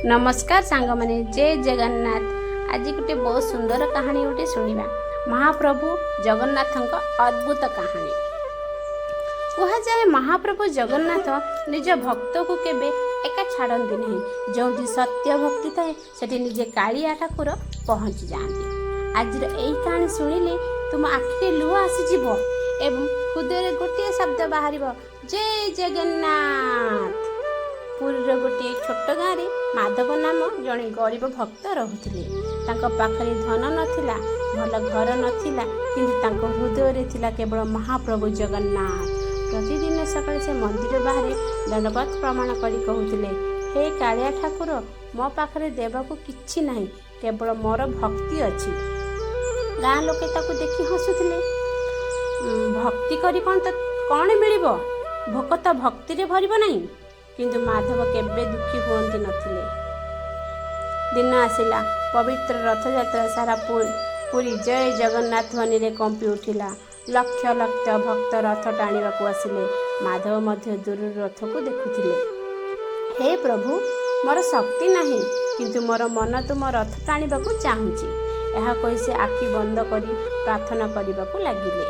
नमस्कार सांग मैंने जय जगन्नाथ। आज गोटे बहुत सुंदर कहानी गोटे शुणा महाप्रभु जगन्नाथ अद्भुत कहानी। कह जाए महाप्रभु जगन्नाथ निज भक्त को केबे एका छाड़ती नहीं। जो सत्य भक्ति थाए सेठी निजे कालिया ठाकुर पहुँची जाती। आज यही कहानी शुणिले तुम आखिरे लुह आसीज एवं हृदय गोटे शब्द बाहर जय जगन्नाथ। पुरीर गोटे छोट गाँव में माधव नाम जड़े गरीब भक्त रोते। पाखरे धन नथिला, भल घर नथिला, किंतु हृदय थिला केवल महाप्रभु जगन्नाथ। प्रतिदिन सकाଳେ से मंदिर बाहर दंडवत प्रमाण करी कहूतिले, हे कालिया ठाकुर, मो पाखरे देवाकू किछि नाही, केवल मोर भक्ति अछि। गाँ लोके ताकू देखि हसुथिले। भक्ति करी कौन मिलिबो? भोक तो भक्ति रे भरिबो नाही। किंतु माधव केबे दुखी हुअंती नथिले। दिन आसिला, पवित्र रथयात्रा सारा पुरी जय जगन्नाथ ध्वनि रे कंपी उठिला। लक्ष लक्ष भक्त रथ टाणिबाकू आसिले। माधव मध्य दूर रथ को देखुथिले। हे प्रभु, मोर शक्ति नाही, किंतु मोर मन तुम रथ टाणिबाकू चाहुची। एहा कहि से आखि बंद करी प्रार्थना करिबाकू लागिले।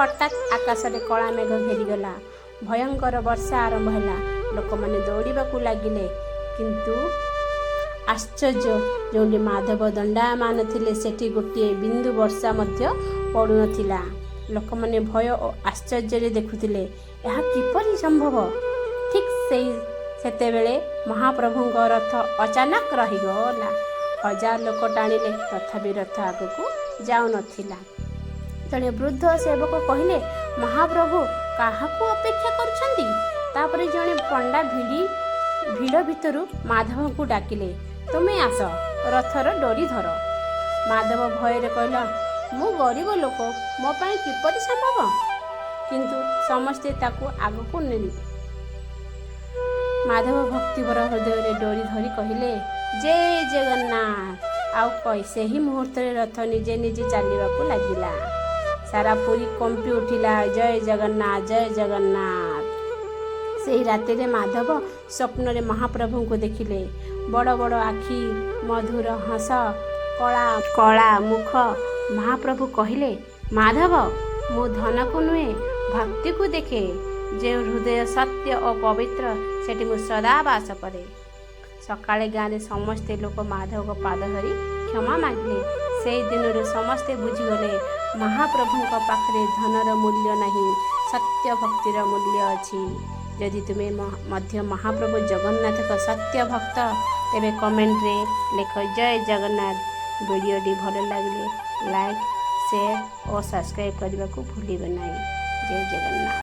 हठात आकाश रे कला मेघ घेरीगला। भयंकर वर्षा आरंभ है। लोक मैंने दौड़ाकू लगिले, किंतु आश्चर्य, जो माधव दंडामान थिले सेठी गोटे बिंदु वर्षा मध्य पड़ू नथिला। लोक मैंने भय और आश्चर्य देखुथिले, यह किपरि संभव। ठीक सेतेबेले महाप्रभु रथ अचानक रहीगला। हजार लोक टाणिले, तथापि रथ आगकू जाऊ नथिला। जड़े वृद्ध सेवक कहले, महाप्रभु काहाकू अपेक्षा करछंती? तापरे जड़े पंडा भिड़ भितरु माधव को डाकिले, तुमे आस, रथर डोरी धर। माधव भୟରେ कहला, मु गरीब लोक, मो पाई किपरि संभव? किंतु समस्ते ताकू आगकू नेली। माधव भक्तिभर हृदय रे डोरी धरी कहले, जय जगन्नाथ। आउ कहि सेही मुहूर्त रथ निजे निजे चलिबाकू लागिला। सारा पुरी कंपी उठिला, जय जगन्नाथ जय जगन्नाथ। से राति रे माधव स्वप्न रे महाप्रभु को देखिले। बड़ बड़ आखि, मधुर हस, कला कला मुख। महाप्रभु कहले, माधव, मु धन को नुहे, भक्ति को देखे। जे हृदय सत्य और पवित्र, सेठी मु सदा वास करे। सकाळे गाँव रे समस्ते लोक माधव को पाद धरी क्षमा मागिले। से दिन समस्ते बुझीगले, महाप्रभु पाखरे धनर मूल्य नहीं, सत्य भक्तिर मूल्य अच्छी। यदि तुम्हें मध्य महाप्रभु जगन्नाथ का सत्य भक्त, तेरे कमेंट रे लेख जय जगन्नाथ। वीडियो टी भल लगे लाइक, शेयर और सब्सक्राइब करने को भूलिबे नहीं। जय जगन्नाथ।